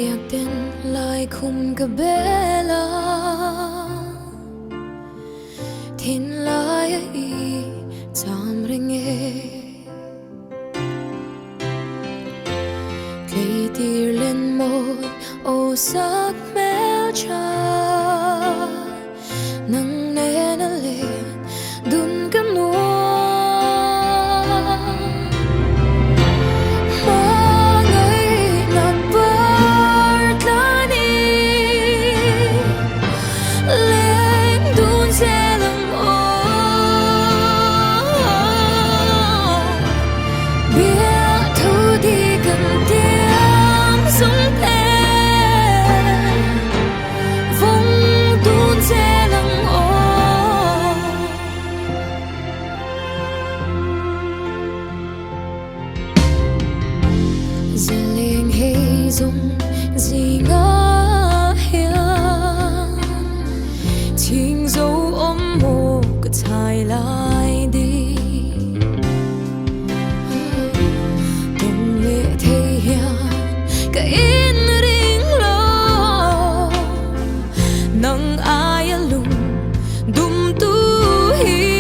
việc tên lại khung cả bé la thiên lại ấy chạm ring nghe cây tia lên môi ô sắc mèo cha nắng nè nó lên đun cắm nuông dùng gì ngã hiền chính dấu ôm mồ cứ thay lại đi cùng lệ thể hiện cái in rinh lo nắng ai lùng đum tu hi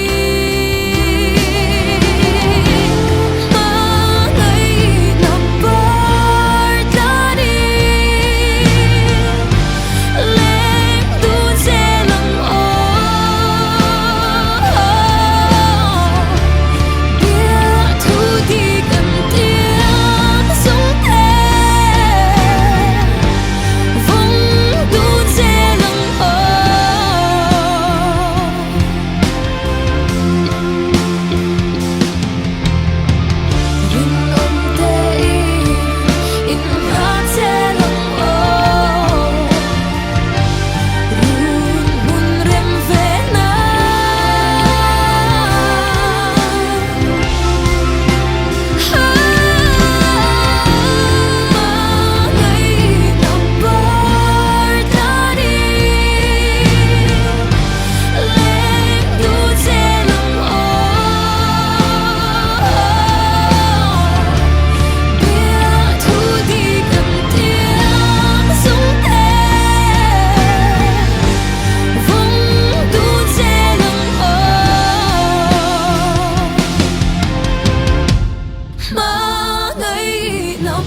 mà ngày nào